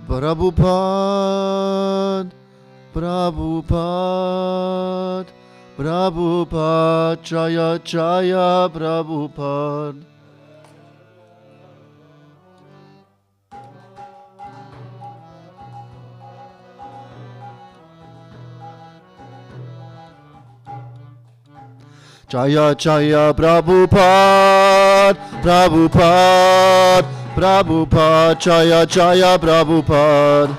Prabhupada, Prabhupada, Prabhupada, Jaya Jaya Prabhupada. Jaya Jaya Prabhupada, Prabhupada, Prabhupada, Jaya Jaya Prabhupada.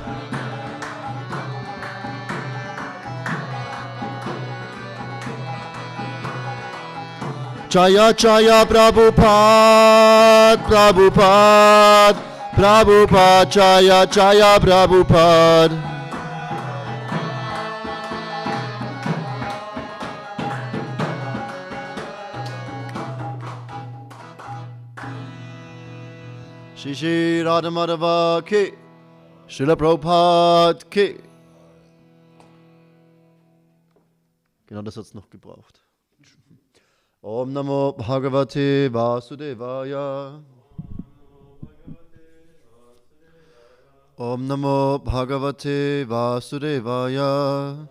Jaya Jaya Prabhupada, Prabhupada, Prabhupada, Jaya Jaya Prabhupada. Shri Shri Radha Madhava ki, Srila Prabhupada ki. Genau das hat es noch gebraucht. Om Namo Bhagavate Vasudevaya. Om Namo Bhagavate Vasudevaya.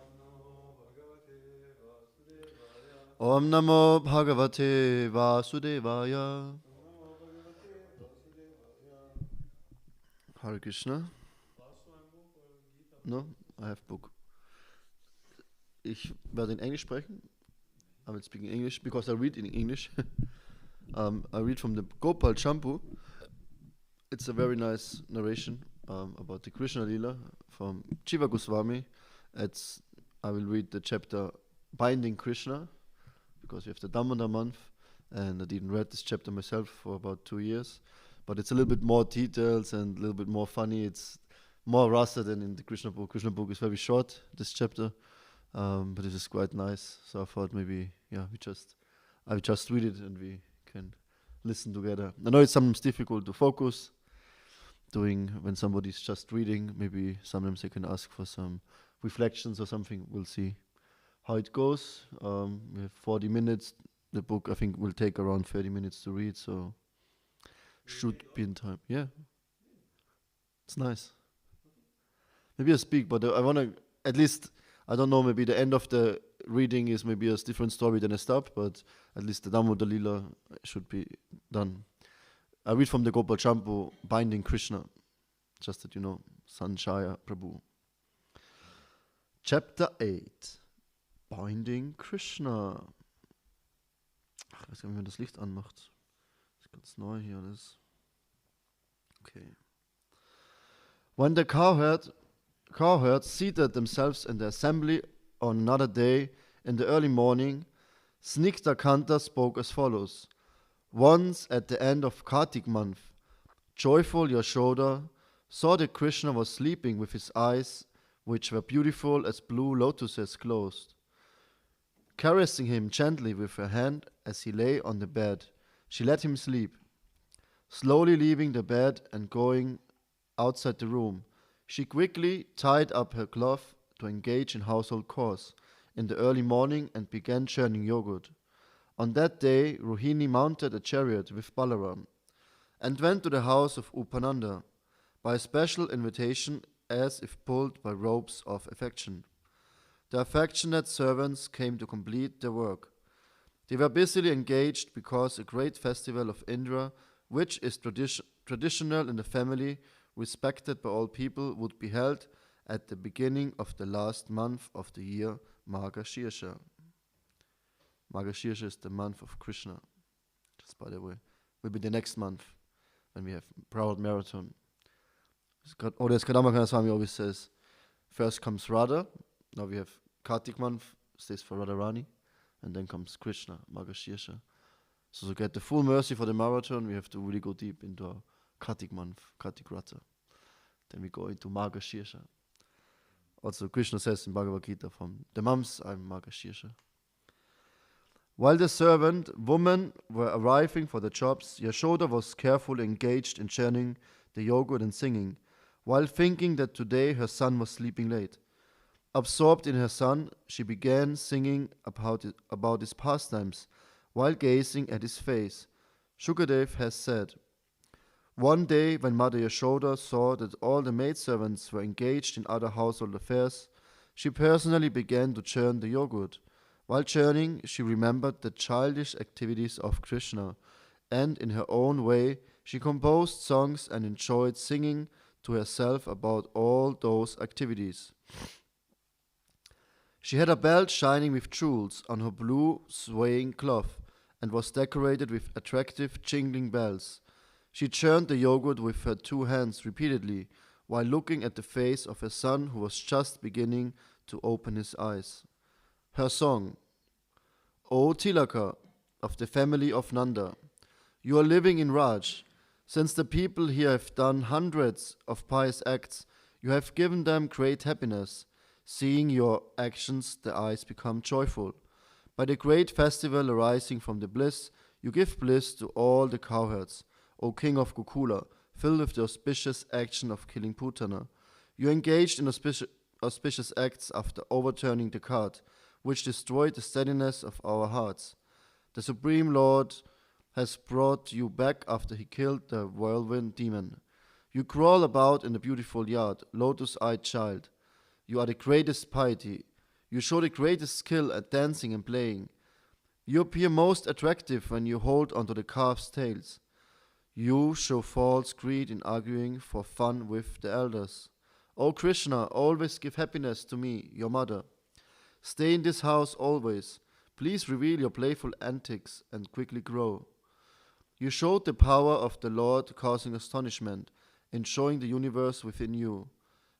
Om Namo Bhagavate Vasudevaya. Hare Krishna. No, I have book. Ich werde in Englisch sprechen. I will speak in English because I read in English. I read from the Gopal Champu. It's a very nice narration about the Krishna Lila from Jiva Goswami. I will read the chapter Binding Krishna because we have the Damodar month, and I didn't read this chapter myself for about 2 years. But it's a little bit more details and a little bit more funny. It's more rasa than in the Krishna book. Krishna book is very short, this chapter. But this is quite nice. So I thought maybe, I will just read it and we can listen together. I know it's sometimes difficult to focus when somebody's just reading. Maybe sometimes they can ask for some reflections or something. We'll see how it goes. We have 40 minutes. The book, I think, will take around 30 minutes to read. So should be in time. Yeah. It's nice. Maybe I speak, but I want to at least... I don't know, maybe the end of the reading is maybe a different story than I stop, but at least the Damodar Lila should be done. I read from the Gopal Champu, Binding Krishna, just that you know, Sanjaya Prabhu. Chapter 8, Binding Krishna. Ich weiß gar nicht, wie man das Licht anmacht. Das ist ganz neu hier alles. Okay. When the cowherds seated themselves in the assembly on another day in the early morning, Snigdha Kanta spoke as follows. Once at the end of Kartik month, joyful Yashoda saw that Krishna was sleeping with his eyes, which were beautiful as blue lotuses, closed. Caressing him gently with her hand as he lay on the bed, she let him sleep. Slowly leaving the bed and going outside the room, she quickly tied up her cloth to engage in household chores in the early morning and began churning yogurt. On that day, Rohini mounted a chariot with Balaram and went to the house of Upananda by a special invitation as if pulled by ropes of affection. The affectionate servants came to complete their work. They were busily engaged because a great festival of Indra, which is traditional in the family, respected by all people, would be held at the beginning of the last month of the year, Margashirsha. Margashirsha is the month of Krishna, just by the way. Will be the next month when we have Proud Marathon. Or as Kadamba Swami always says, first comes Radha, now we have Kartik month, stays for Radharani, and then comes Krishna, Margashirsha. So to get the full mercy for the marathon, we have to really go deep into our Kartik month, Kartik Rata. Then we go into Margashirsha. Also Krishna says in Bhagavad Gita, from the months I'm Margashirsha. While the servant women were arriving for the jobs, Yashoda was carefully engaged in churning the yogurt and singing, while thinking that today her son was sleeping late. Absorbed in her son, she began singing about his pastimes, while gazing at his face. Shukadev has said, One day, when Mother Yashoda saw that all the maidservants were engaged in other household affairs, she personally began to churn the yogurt. While churning, she remembered the childish activities of Krishna, and in her own way, she composed songs and enjoyed singing to herself about all those activities. She had a belt shining with jewels on her blue swaying cloth and was decorated with attractive jingling bells. She churned the yogurt with her two hands repeatedly while looking at the face of her son who was just beginning to open his eyes. Her song, O Tilaka, of the family of Nanda, you are living in Raj. Since the people here have done hundreds of pious acts, you have given them great happiness. Seeing your actions, the eyes become joyful. By the great festival arising from the bliss, you give bliss to all the cowherds. O King of Gokula, filled with the auspicious action of killing Putana. You engaged in auspicious acts after overturning the cart, which destroyed the steadiness of our hearts. The Supreme Lord has brought you back after he killed the whirlwind demon. You crawl about in the beautiful yard, lotus-eyed child. You are the greatest piety. You show the greatest skill at dancing and playing. You appear most attractive when you hold onto the calves' tails. You show false greed in arguing for fun with the elders. O Krishna, always give happiness to me, your mother. Stay in this house always. Please reveal your playful antics and quickly grow. You showed the power of the Lord, causing astonishment in showing the universe within you.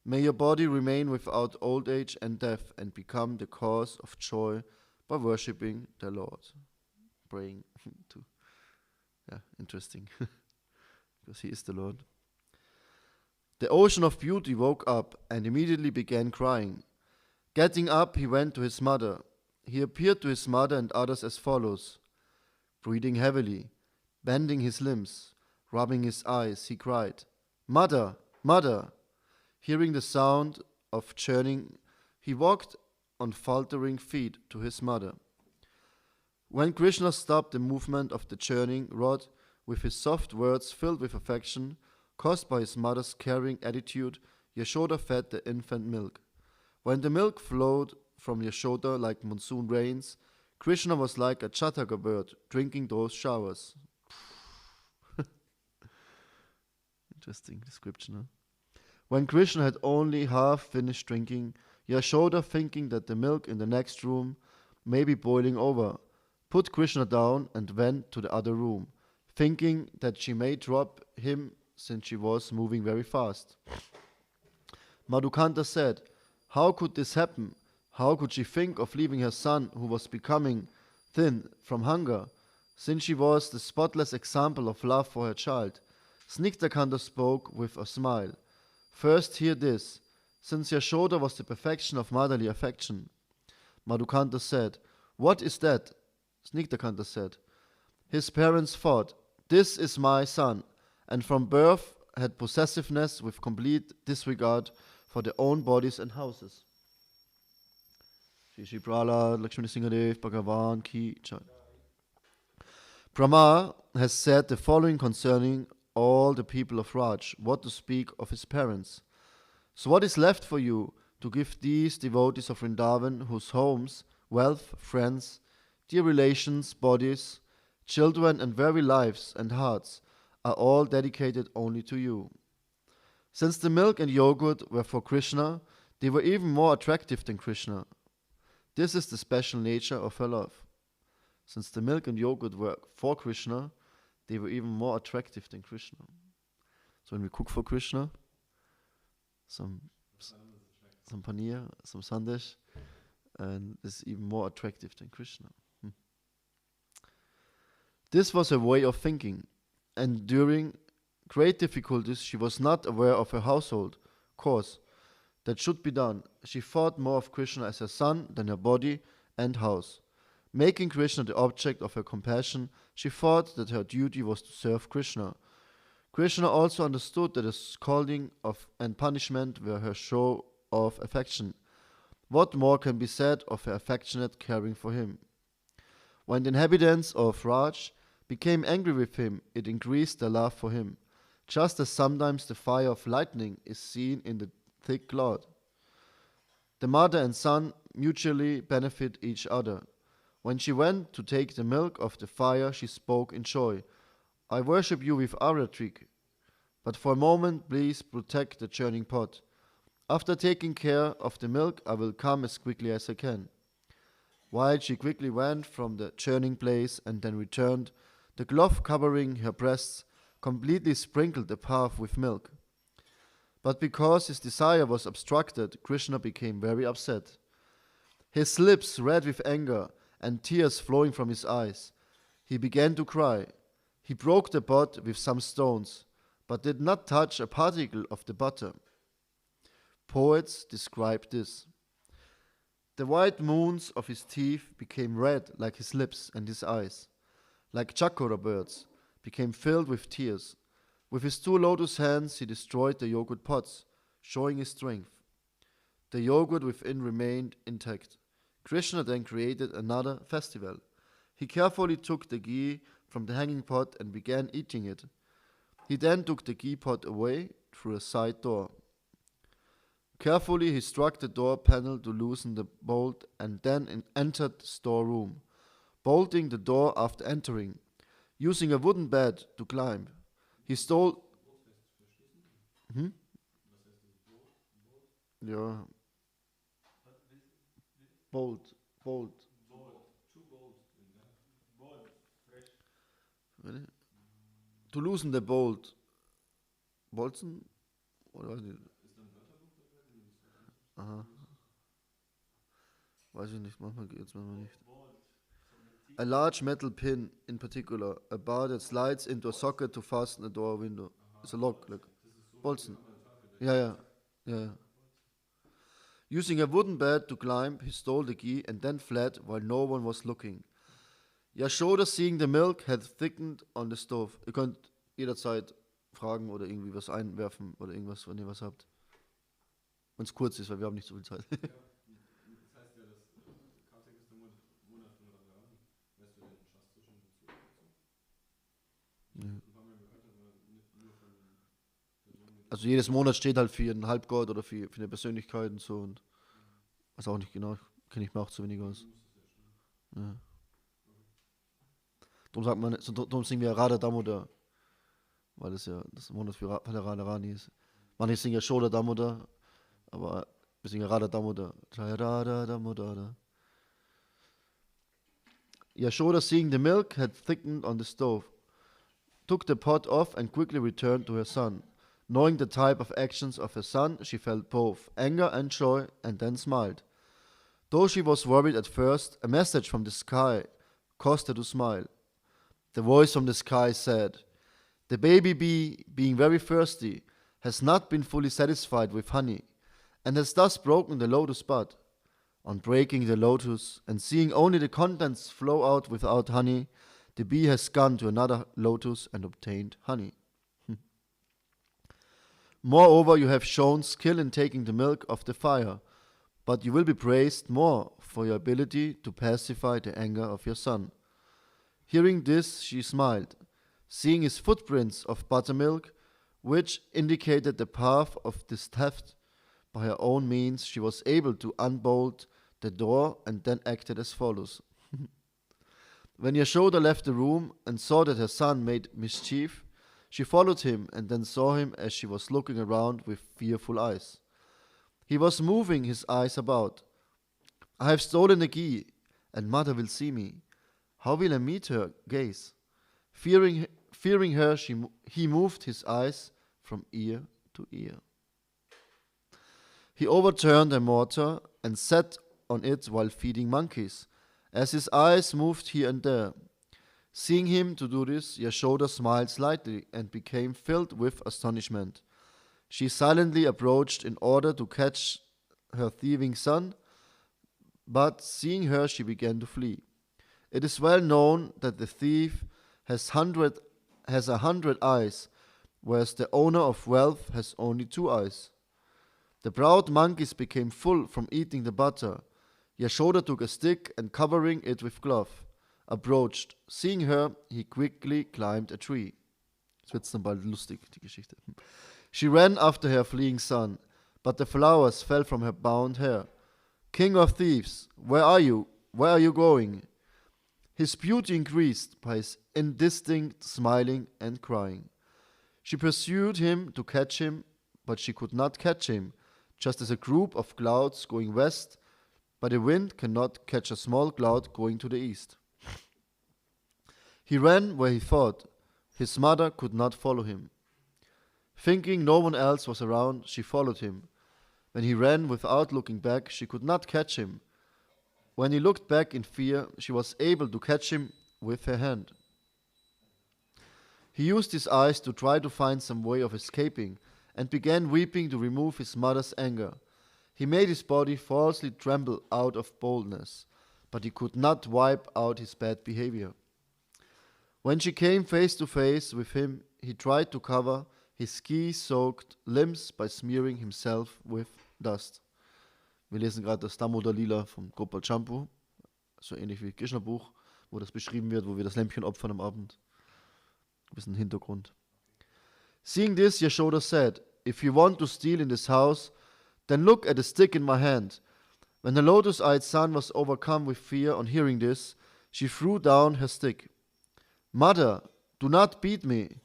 May your body remain without old age and death and become the cause of joy by worshipping the Lord. Praying to, interesting, because he is the Lord. The ocean of beauty woke up and immediately began crying. Getting up, he went to his mother. He appeared to his mother and others as follows. Breathing heavily, bending his limbs, rubbing his eyes, he cried, Mother, Mother! Hearing the sound of churning, he walked on faltering feet to his mother. When Krishna stopped the movement of the churning rod with his soft words filled with affection, caused by his mother's caring attitude, Yashoda fed the infant milk. When the milk flowed from Yashoda like monsoon rains, Krishna was like a chataka bird drinking those showers. Interesting description, huh? When Krishna had only half finished drinking, Yashoda, thinking that the milk in the next room may be boiling over, put Krishna down and went to the other room, thinking that she may drop him since she was moving very fast. Madhukanta said, How could this happen? How could she think of leaving her son who was becoming thin from hunger, since she was the spotless example of love for her child? Snigdhakanta spoke with a smile. First hear this, since Yashoda was the perfection of motherly affection. Madhukanta said, What is that? Snigdhakanta said, His parents thought, This is my son, and from birth had possessiveness with complete disregard for their own bodies and houses. Shri Shri Prahlad Lakshmana Singhadev Bhagavan Ki Jai. Brahma has said the following concerning all the people of Raj, what to speak of his parents. So what is left for you to give these devotees of Vrindavan, whose homes, wealth, friends, dear relations, bodies, children, and very lives and hearts are all dedicated only to you? Since the milk and yogurt were for Krishna, they were even more attractive than Krishna. This is the special nature of her love. Since the milk and yogurt were for Krishna, they were even more attractive than Krishna. So when we cook for Krishna, some paneer, some sandesh, and it's even more attractive than Krishna. This was her way of thinking, and during great difficulties she was not aware of her household course that should be done. She thought more of Krishna as her son than her body and house. Making Krishna the object of her compassion, she thought that her duty was to serve Krishna. Krishna also understood that his scolding and punishment were her show of affection. What more can be said of her affectionate caring for him? When the inhabitants of Raj became angry with him, it increased their love for him. just as sometimes the fire of lightning is seen in the thick cloud. The mother and son mutually benefit each other. When she went to take the milk of the fire, she spoke in joy. I worship you with Aratric, but for a moment please protect the churning pot. After taking care of the milk, I will come as quickly as I can. While she quickly went from the churning place and then returned, the cloth covering her breasts completely sprinkled the path with milk. But because his desire was obstructed, Krishna became very upset. His lips red with anger and tears flowing from his eyes. He began to cry. He broke the pot with some stones, but did not touch a particle of the butter. Poets describe this. The white moons of his teeth became red like his lips, and his eyes, like chakora birds, became filled with tears. With his two lotus hands he destroyed the yogurt pots, showing his strength. The yogurt within remained intact. Krishna then created another festival. He carefully took the ghee from the hanging pot and began eating it. He then took the ghee pot away through a side door. Carefully he struck the door panel to loosen the bolt and then entered the storeroom, bolting the door after entering, using a wooden bed to climb. He stole... Hm? Ja. Bolt. Really? To loosen the bolt. Bolzen? Oder weiß nicht. Aha. Weiß ich nicht, manchmal geht's, manchmal nicht. A large metal pin, in particular, a bar that slides into a socket to fasten a door or window. It's a lock, like Bolzen. Yeah. Using a wooden bed to climb, he stole the ghee and then fled while no one was looking. Yashoda, seeing the milk, had thickened on the stove. Ihr könnt jederzeit fragen oder irgendwie was einwerfen oder irgendwas, wenn ihr was habt. Wenn es kurz ist, weil wir haben nicht so viel Zeit. Ja, das heißt ja, dass Katha ist der Monat von Radharani. Weißt du den shastrischen Bezug dazu? Ja. Ein paar Mal gehört, aber nur von Personen. Also jedes Monat steht halt für einen Halbgott oder für eine Persönlichkeit und so. Und weiß auch nicht genau, kenne ich mir auch zu wenig aus. Ja. Darum singen wir Radha Damodar, weil das ja das Monat für Radharani ist. Manche singen ja Shoda Damodar, aber wir singen Radha Damodar. Radha Damodar. Yashoda, seeing the milk had thickened on the stove, took the pot off and quickly returned to her son. Knowing the type of actions of her son, she felt both anger and joy and then smiled. Though she was worried at first, a message from the sky caused her to smile. The voice from the sky said, "The baby bee, being very thirsty, has not been fully satisfied with honey, and has thus broken the lotus bud. On breaking the lotus and seeing only the contents flow out without honey, the bee has gone to another lotus and obtained honey. Moreover, you have shown skill in taking the milk of the fire, but you will be praised more for your ability to pacify the anger of your son." Hearing this, she smiled. Seeing his footprints of buttermilk, which indicated the path of this theft, by her own means she was able to unbolt the door and then acted as follows. When Yashoda left the room and saw that her son made mischief, she followed him and then saw him as she was looking around with fearful eyes. He was moving his eyes about. "I have stolen the ghee, and mother will see me. How will I meet her gaze?" Fearing her, he moved his eyes from ear to ear. He overturned a mortar and sat on it while feeding monkeys, as his eyes moved here and there. Seeing him to do this, Yashoda smiled slightly and became filled with astonishment. She silently approached in order to catch her thieving son, but seeing her, she began to flee. It is well known that the thief has 100 eyes, whereas the owner of wealth has only 2 eyes. The proud monkeys became full from eating the butter. Yashoda took a stick and, covering it with cloth, approached. Seeing her, he quickly climbed a tree. Jetzt wird's dann bald lustig, die Geschichte. She ran after her fleeing son, but the flowers fell from her bound hair. King of thieves, where are you? Where are you going? His beauty increased by his indistinct smiling and crying. She pursued him to catch him, but she could not catch him, just as a group of clouds going west by the wind cannot catch a small cloud going to the east. He ran where he thought. His mother could not follow him. Thinking no one else was around, she followed him. When he ran without looking back, she could not catch him. When he looked back in fear, she was able to catch him with her hand. He used his eyes to try to find some way of escaping, and began weeping to remove his mother's anger. He made his body falsely tremble out of boldness, but he could not wipe out his bad behavior. When she came face to face with him, he tried to cover his ski-soaked limbs by smearing himself with dust. Wir lesen gerade das Damodar Lila vom Gopal Champu, so ähnlich wie Krishna Buch, wo das beschrieben wird, wo wir das Lämpchen opfern am Abend. Ein bisschen Hintergrund. Seeing this, Yashoda said, "If you want to steal in this house, then look at the stick in my hand." When the lotus-eyed son was overcome with fear on hearing this, she threw down her stick. "Mother, do not beat me."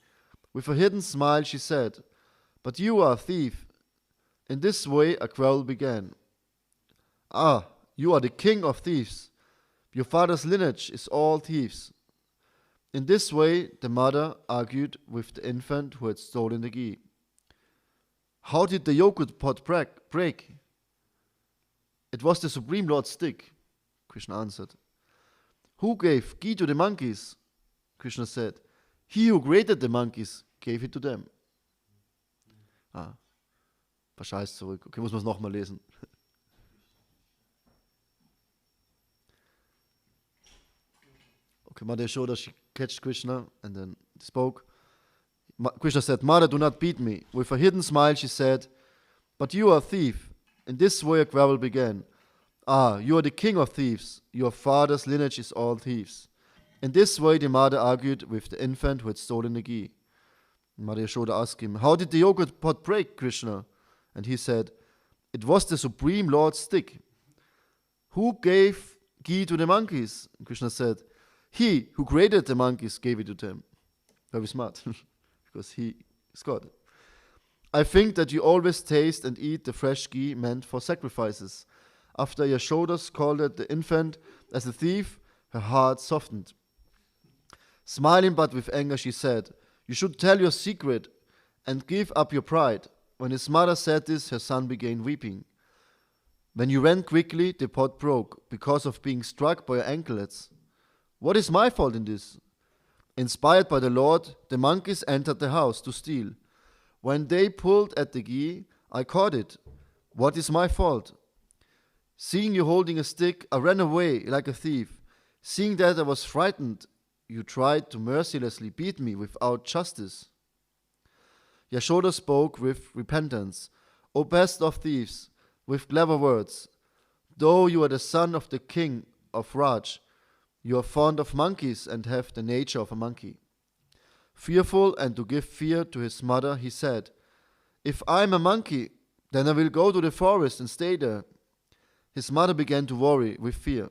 With a hidden smile she said, "But you are a thief." In this way a quarrel began. "Ah, you are the king of thieves. Your father's lineage is all thieves." In this way the mother argued with the infant who had stolen the ghee. "How did the yogurt pot break?" "It was the Supreme Lord's stick," Krishna answered. "Who gave ghee to the monkeys?" Krishna said, "He who created the monkeys gave it to them." Verscheiß zurück. Okay, muss man es nochmal lesen. Okay, Mother Yashoda, she catched Krishna and then spoke. Krishna said, "Mother, do not beat me." With a hidden smile she said, "But you are a thief." In this way a quarrel began. "Ah, you are the king of thieves. Your father's lineage is all thieves." In this way the mother argued with the infant who had stolen the ghee. Mother Yashoda asked him, "How did the yogurt pot break, Krishna?" And he said, "It was the Supreme Lord's stick." "Who gave ghee to the monkeys?" And Krishna said, "He who created the monkeys gave it to them." Very smart, because he is God. "I think that you always taste and eat the fresh ghee meant for sacrifices." After Yashoda scolded the infant as a thief, her heart softened. Smiling but with anger, she said, "You should tell your secret and give up your pride." When his mother said this, her son began weeping. "When you ran quickly, the pot broke because of being struck by your anklets. What is my fault in this?" Inspired by the Lord, the monkeys entered the house to steal. When they pulled at the ghee, I caught it. What is my fault? Seeing you holding a stick, I ran away like a thief. Seeing that I was frightened, you tried to mercilessly beat me without justice. Yashoda spoke with repentance. "O best of thieves, with clever words, though you are the son of the king of Raj, you are fond of monkeys and have the nature of a monkey." Fearful and to give fear to his mother, he said, "If I am a monkey, then I will go to the forest and stay there." His mother began to worry with fear.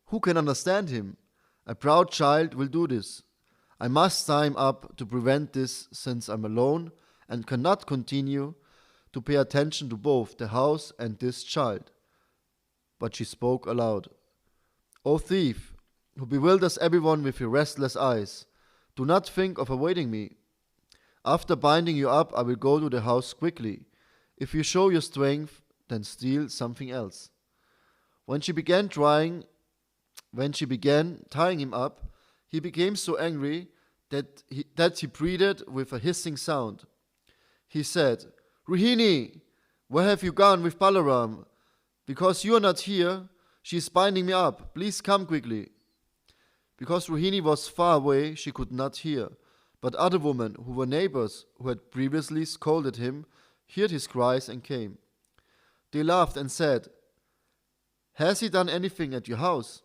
Who can understand him? A proud child will do this. I must tie him up to prevent this, since I'm alone and cannot continue to pay attention to both the house and this child. But she spoke aloud. "O thief, who bewilders everyone with your restless eyes, do not think of avoiding me. After binding you up, I will go to the house quickly. If you show your strength, then steal something else." When she began tying him up, he became so angry that he breathed with a hissing sound. He said, "Rohini, where have you gone with Balaram? Because you are not here, she is binding me up. Please come quickly." Because Rohini was far away, she could not hear. But other women, who were neighbors, who had previously scolded him, heard his cries and came. They laughed and said, "Has he done anything at your house?"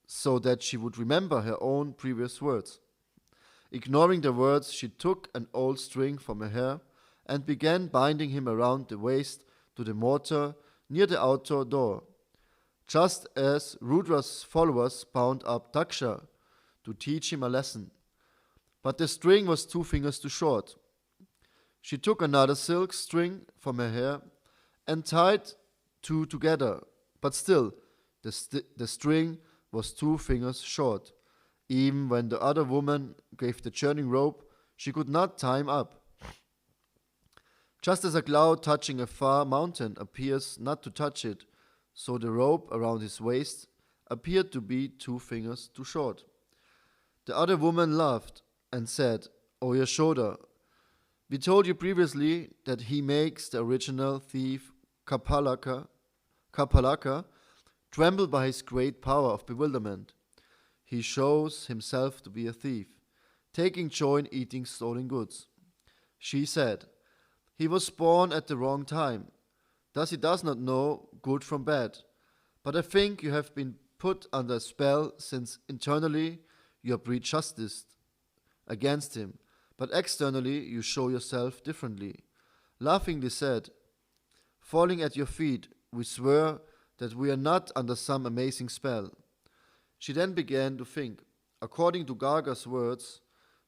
So that she would remember her own previous words. Ignoring the words, she took an old string from her hair and began binding him around the waist to the mortar near the outdoor door, just as Rudra's followers bound up Daksha to teach him a lesson. But the string was 2 fingers too short. She took another silk string from her hair and tied 2 together, but still the string was 2 fingers short. Even when the other woman gave the churning rope, she could not tie him up. Just as a cloud touching a far mountain appears not to touch it, so the rope around his waist appeared to be 2 fingers too short. The other woman laughed and said, "O Yashoda, we told you previously that he makes the original thief Kapalaka tremble by his great power of bewilderment. He shows himself to be a thief, taking joy in eating stolen goods." She said, "He was born at the wrong time. Thus he does not know good from bad. But I think you have been put under a spell, since internally you are prejudiced against him, but externally you show yourself differently." Laughingly said, "Falling at your feet, we swear that we are not under some amazing spell." She then began to think. According to Garga's words,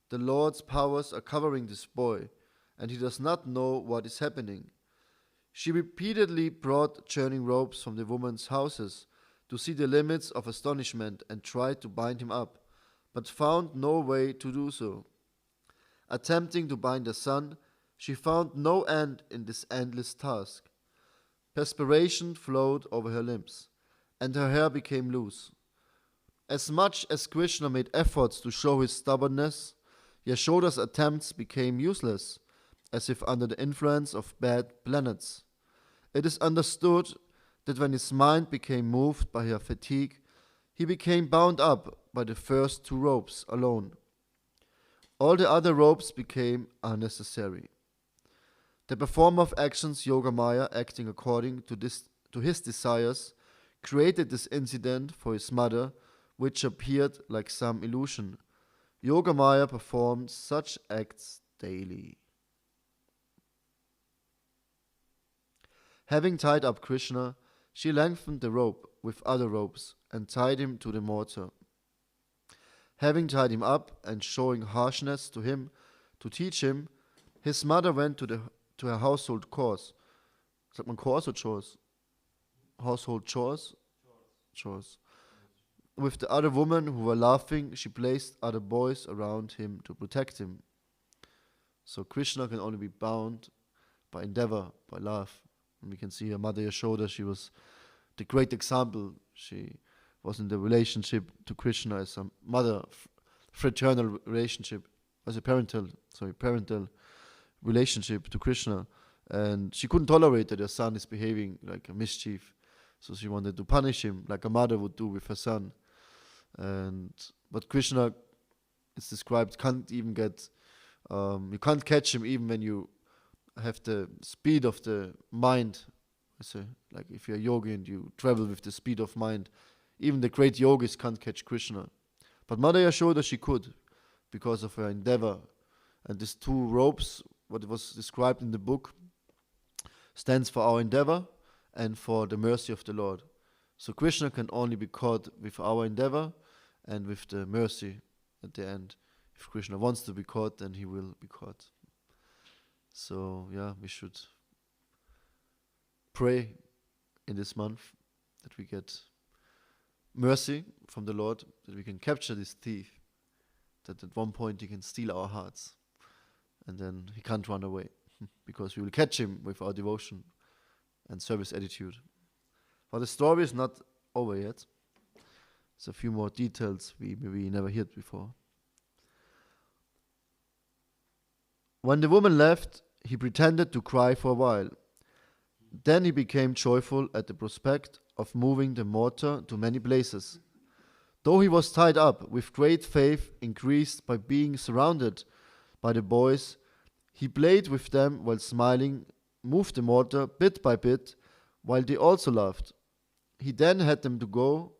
the Lord's powers are covering this boy, and he does not know what is happening. She repeatedly brought churning ropes from the women's houses to see the limits of astonishment and tried to bind him up, but found no way to do so. Attempting to bind the son, she found no end in this endless task. Perspiration flowed over her limbs, and her hair became loose. As much as Krishna made efforts to show his stubbornness, Yashoda's attempts became useless, as if under the influence of bad planets. It is understood that when his mind became moved by her fatigue, he became bound up by the first 2 ropes alone. All the other ropes became unnecessary. The performer of actions, Yogamaya, acting according to his desires, created this incident for his mother, which appeared like some illusion. Yogamaya performed such acts daily. Having tied up Krishna, she lengthened the rope with other ropes and tied him to the mortar. Having tied him up and showing harshness to him to teach him, his mother went to her household chores. Sagt man chores or chores? Household chores? Chores. With the other women who were laughing, she placed other boys around him to protect him. So Krishna can only be bound by endeavor, by love. And we can see her mother Yashoda, she was the great example. She was in the relationship to Krishna as a mother, fraternal relationship, as a parental relationship to Krishna. And she couldn't tolerate that her son is behaving like a mischief. So she wanted to punish him like a mother would do with her son. But Krishna, it's described, can't even get, you can't catch him even when you have the speed of the mind. I say, like if you're a yogi and you travel with the speed of mind, even the great yogis can't catch Krishna. But Mother Yashoda, she could, because of her endeavor. And these 2 ropes, what was described in the book, stands for our endeavor and for the mercy of the Lord. So Krishna can only be caught with our endeavor and with the mercy at the end. If Krishna wants to be caught, then he will be caught. So yeah, we should pray in this month that we get mercy from the Lord, that we can capture this thief, that at one point he can steal our hearts and then he can't run away because we will catch him with our devotion and service attitude. But the story is not over yet. There's a few more details we maybe never heard before. When the woman left, he pretended to cry for a while. Then he became joyful at the prospect of moving the mortar to many places. Though he was tied up, with great faith increased by being surrounded by the boys, he played with them while smiling, moved the mortar bit by bit, while they also laughed. He then had them go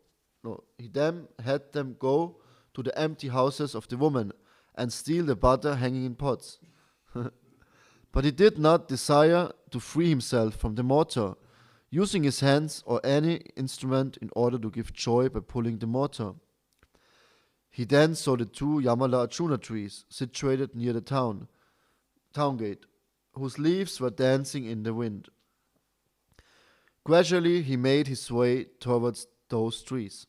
to the empty houses of the woman and steal the butter hanging in pots. But he did not desire to free himself from the mortar, using his hands or any instrument in order to give joy by pulling the mortar. He then saw the two Yamala Arjuna trees situated near the town gate, whose leaves were dancing in the wind. Gradually he made his way towards those trees.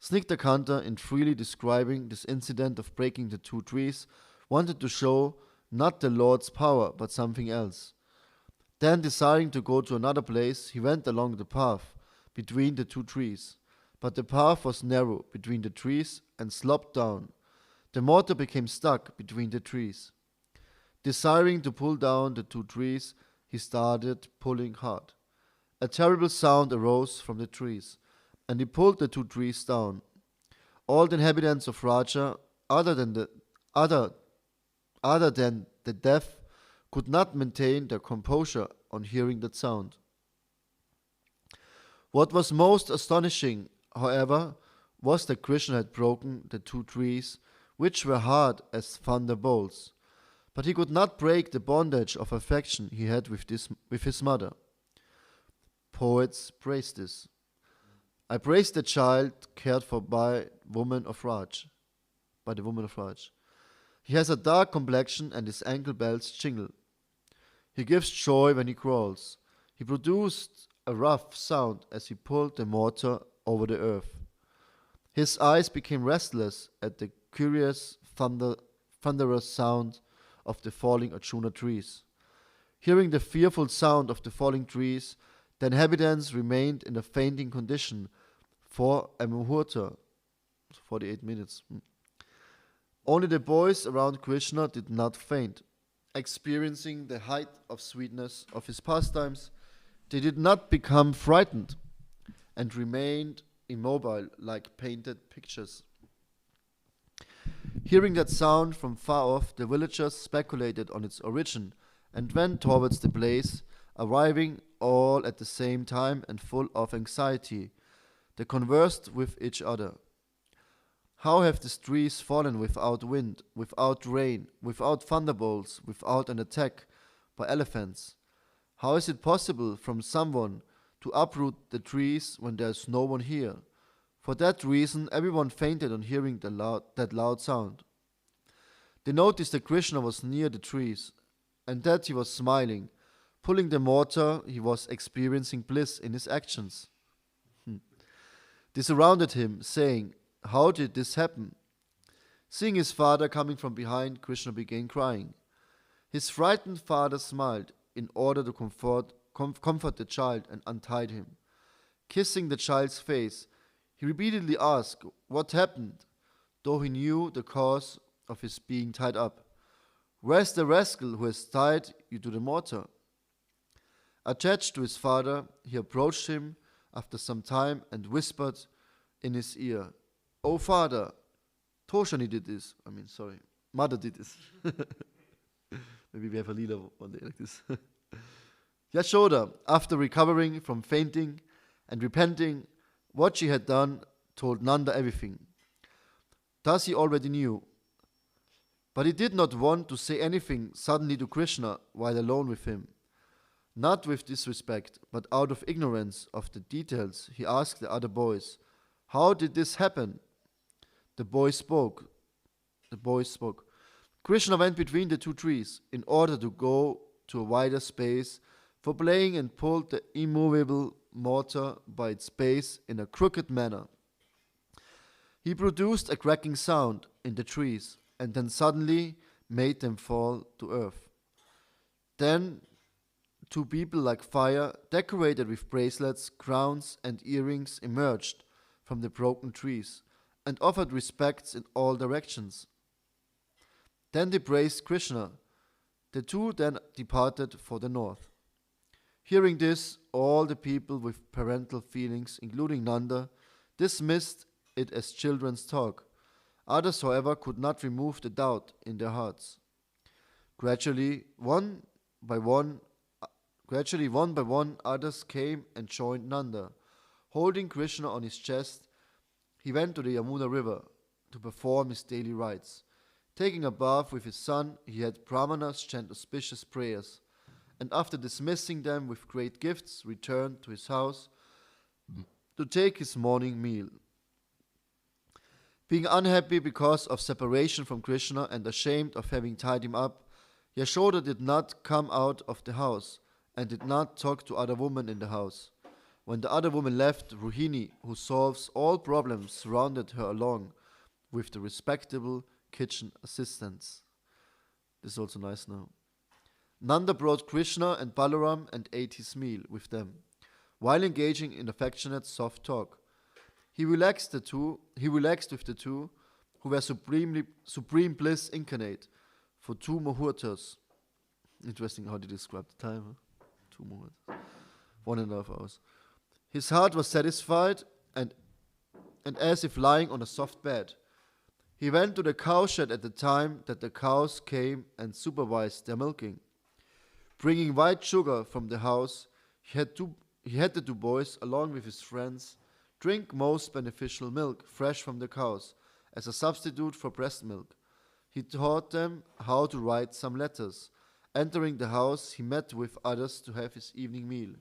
Snigdha, in freely describing this incident of breaking the two trees, wanted to show not the Lord's power, but something else. Then, desiring to go to another place, he went along the path between the two trees. But the path was narrow between the trees and sloped down. The mortar became stuck between the trees. Desiring to pull down the two trees, he started pulling hard. A terrible sound arose from the trees, and he pulled the two trees down. All the inhabitants of Raja, other than the deaf, could not maintain their composure on hearing that sound. What was most astonishing, however, was that Krishna had broken the two trees, which were hard as thunderbolts. But he could not break the bondage of affection he had with his mother. Poets praise this. I praise the child cared for by the woman of Raj. He has a dark complexion and his ankle bells jingle. He gives joy when he crawls. He produced a rough sound as he pulled the mortar over the earth. His eyes became restless at the curious thunderous sound of the falling Arjuna trees. Hearing the fearful sound of the falling trees, the inhabitants remained in a fainting condition for a muhurta, 48 minutes. Only the boys around Krishna did not faint. Experiencing the height of sweetness of his pastimes, they did not become frightened and remained immobile like painted pictures. Hearing that sound from far off, the villagers speculated on its origin and went towards the place, arriving all at the same time and full of anxiety. They conversed with each other. How have these trees fallen without wind, without rain, without thunderbolts, without an attack by elephants? How is it possible from someone to uproot the trees when there is no one here? For that reason, everyone fainted on hearing that loud sound. They noticed that Krishna was near the trees, and that he was smiling. Pulling the mortar, he was experiencing bliss in his actions. They surrounded him, saying, "How did this happen?" Seeing his father coming from behind, Krishna began crying. His frightened father smiled in order to comfort the child and untied him. Kissing the child's face, he repeatedly asked what happened, though he knew the cause of his being tied up. "Where's the rascal who has tied you to the mortar?" Attached to his father, he approached him after some time and whispered in his ear, "Oh father, Toshani did this." Mother did this. Maybe we have a leader one day like this. Yashoda, after recovering from fainting and repenting what she had done, told Nanda everything. Thus he already knew. But he did not want to say anything suddenly to Krishna while alone with him. Not with disrespect, but out of ignorance of the details, he asked the other boys, "How did this happen?" The boys spoke. Krishna went between the two trees in order to go to a wider space for playing and pulled the immovable mortar by its base in a crooked manner. He produced a cracking sound in the trees and then suddenly made them fall to earth. Then two people like fire, decorated with bracelets, crowns, and earrings, emerged from the broken trees and offered respects in all directions. Then they praised Krishna. The two then departed for the north. Hearing this, all the people with parental feelings, including Nanda, dismissed it as children's talk. Others, however, could not remove the doubt in their hearts. Gradually, one by one, others came and joined Nanda. Holding Krishna on his chest, he went to the Yamuna river to perform his daily rites. Taking a bath with his son, he had brahmanas chant auspicious prayers, and after dismissing them with great gifts, returned to his house to take his morning meal. Being unhappy because of separation from Krishna and ashamed of having tied him up, Yashoda did not come out of the house and did not talk to other women in the house. When the other woman left, Rohini, who solves all problems, surrounded her along with the respectable kitchen assistants. This is also nice now. Nanda brought Krishna and Balaram and ate his meal with them, while engaging in affectionate soft talk. He relaxed with the two, who were supreme bliss incarnate, for 2 muhurtas. Interesting how they describe the time. Huh? 2 muhurtas. 1.5 hours. His heart was satisfied and as if lying on a soft bed. He went to the cowshed at the time that the cows came and supervised their milking. Bringing white sugar from the house, he had the 2 boys, along with his friends, drink most beneficial milk fresh from the cows as a substitute for breast milk. He taught them how to write some letters. Entering the house, he met with others to have his evening meal.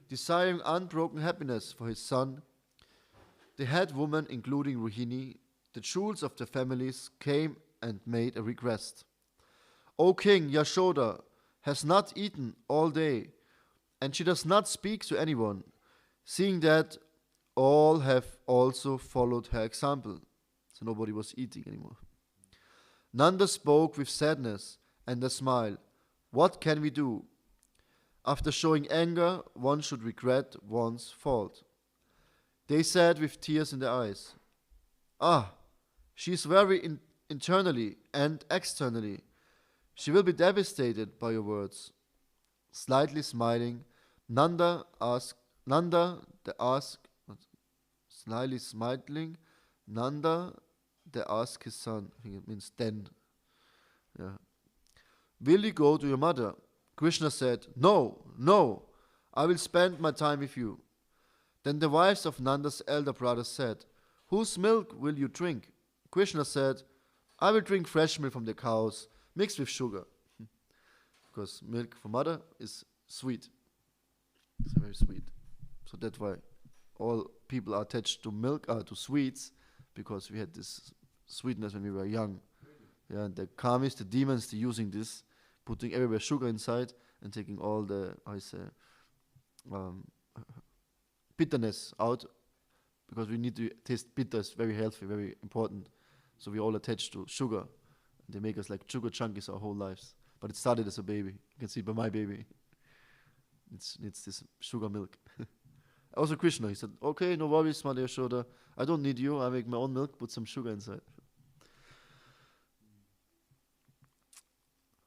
Desiring unbroken happiness for his son, the head woman, including Rohini, the jewels of the families, came and made a request. O King, Yashoda has not eaten all day, and she does not speak to anyone, seeing that all have also followed her example. So nobody was eating anymore. Nanda spoke with sadness and a smile. What can we do? After showing anger, one should regret one's fault. They said with tears in their eyes, Ah, she is very internally and externally. She will be devastated by your words. Slightly smiling, slyly smiling, Nanda asked his son, I think it means then, will you go to your mother? Krishna said, No, I will spend my time with you. Then the wives of Nanda's elder brother said, Whose milk will you drink? Krishna said, I will drink fresh milk from the cows, mixed with sugar. Because milk for mother is sweet. It's very sweet. So that's why all people are attached to milk, to sweets, because we had this sweetness when we were young. Yeah, and the karmis, the demons, they're using this, putting everywhere sugar inside and taking all the, bitterness out, because we need to taste bitter. It's very healthy, very important. So we're all attached to sugar. They make us like sugar junkies our whole lives. But it started as a baby. You can see it by my baby. It's this sugar milk. Also Krishna, he said, okay, no worries, Mother Yashoda. I don't need you. I make my own milk, put some sugar inside.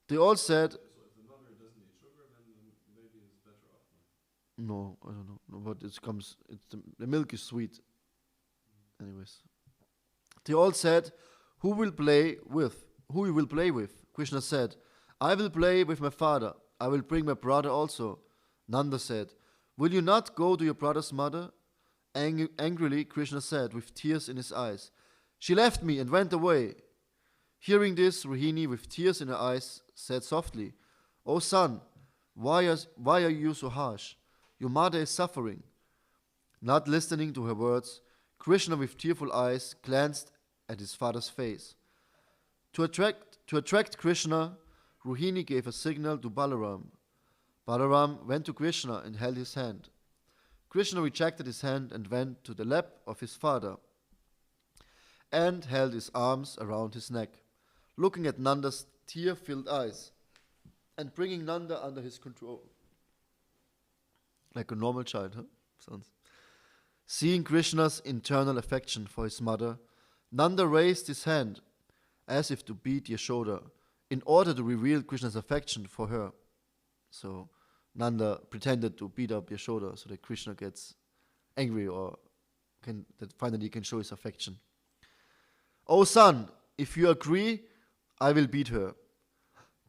They all said, So if the mother doesn't eat sugar, then the baby is better off. no, I don't know. No, but the milk is sweet. Anyways. They all said, who will play with? Who you will play with? Krishna said, I will play with my father. I will bring my brother also. Nanda said, will you not go to your brother's mother? Angrily, Krishna said, with tears in his eyes, she left me and went away. Hearing this, Rohini, with tears in her eyes, said softly, O son, why are you so harsh? Your mother is suffering. Not listening to her words, Krishna, with tearful eyes, glanced at his father's face. To attract Krishna, Rohini gave a signal to Balaram. Balaram went to Krishna and held his hand. Krishna rejected his hand and went to the lap of his father and held his arms around his neck, looking at Nanda's tear-filled eyes and bringing Nanda under his control. Like a normal child, huh? Sounds. Seeing Krishna's internal affection for his mother, Nanda raised his hand as if to beat Yashoda in order to reveal Krishna's affection for her. So Nanda pretended to beat up Yashoda so that Krishna gets angry or that finally he can show his affection. O son, if you agree, I will beat her.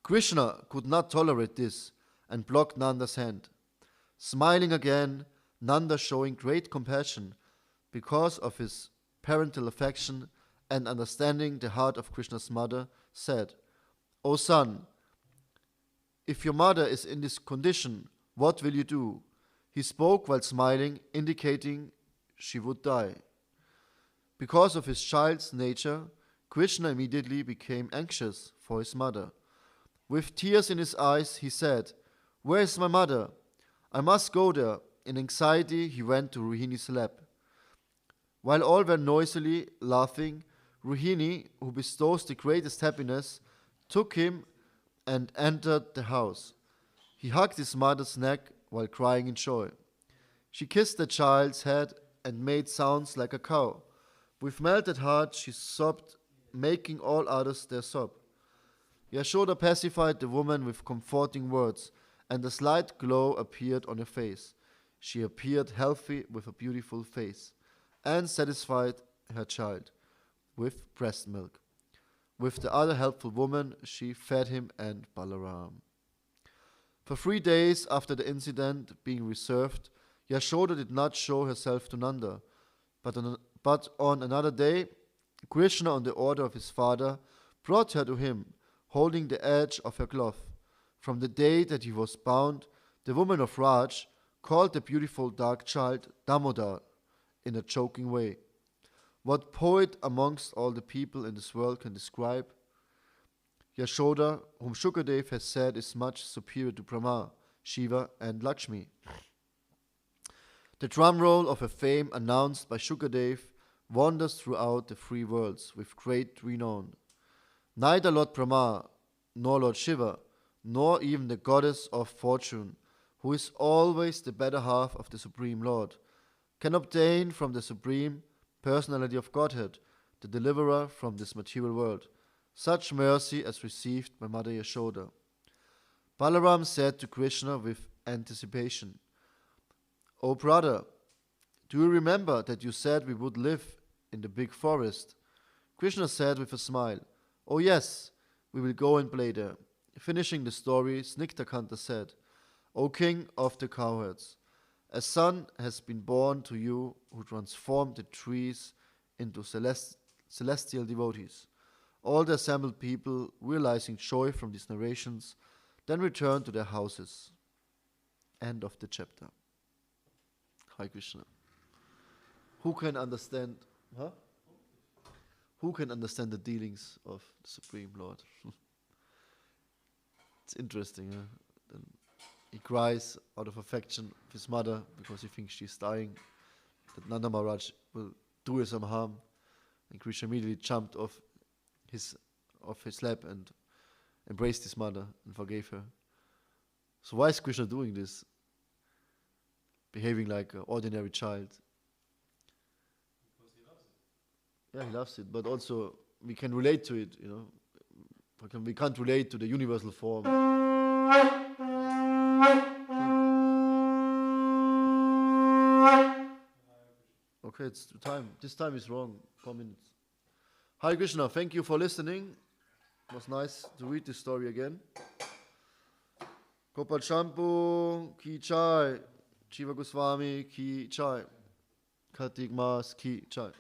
Krishna could not tolerate this and blocked Nanda's hand. Smiling again, Nanda, showing great compassion because of his parental affection and understanding the heart of Krishna's mother, said, "O son, if your mother is in this condition, what will you do?" He spoke while smiling, indicating she would die. Because of his child's nature, Krishna immediately became anxious for his mother. With tears in his eyes, he said, "Where is my mother? I must go there." In anxiety, he went to Rohini's lap. While all were noisily laughing, Rohini, who bestows the greatest happiness, took him and entered the house. He hugged his mother's neck while crying in joy. She kissed the child's head and made sounds like a cow. With melted heart, she sobbed, making all others their sob. Yashoda pacified the woman with comforting words, and a slight glow appeared on her face. She appeared healthy with a beautiful face, and satisfied her child with breast milk. With the other helpful woman, she fed him and Balaram. For 3 days after the incident being reserved, Yashoda did not show herself to Nanda, but on another day, Krishna, on the order of his father, brought her to him, holding the edge of her cloth. From the day that he was bound, the woman of Raj called the beautiful dark child Damodar in a joking way. What poet amongst all the people in this world can describe Yashoda, whom Shukadev has said is much superior to Brahma, Shiva, and Lakshmi? The drum roll of her fame, announced by Shukadev, wanders throughout the 3 worlds with great renown. Neither Lord Brahma, nor Lord Shiva, nor even the goddess of fortune, who is always the better half of the Supreme Lord, can obtain from the Supreme Personality of Godhead, the deliverer from this material world, such mercy as received by Mother Yashoda. Balaram said to Krishna with anticipation, "O brother, do you remember that you said we would live in the big forest?" Krishna said with a smile, "Oh yes, we will go and play there." Finishing the story, Snigdhakanta said, "O king of the cowherds, a son has been born to you who transformed the trees into celestial devotees." All the assembled people, realizing joy from these narrations, then returned to their houses. End of the chapter. Hare Krishna. Who can understand? Who can understand the dealings of the Supreme Lord? It's interesting. Then he cries out of affection of his mother because he thinks she's dying, that Nanda Maharaj will do her some harm. And Krishna immediately jumped off his lap and embraced his mother and forgave her. So why is Krishna doing this? Behaving like an ordinary child. Because he loves it. Yeah, he loves it, but also we can relate to it, We can't relate to the universal form. Okay, it's time. This time is wrong. 4 minutes. Hare Krishna, thank you for listening. It was nice to read this story again. Gopal Champu ki chai, Shiva Goswami ki chai, Kartik Mas ki chai.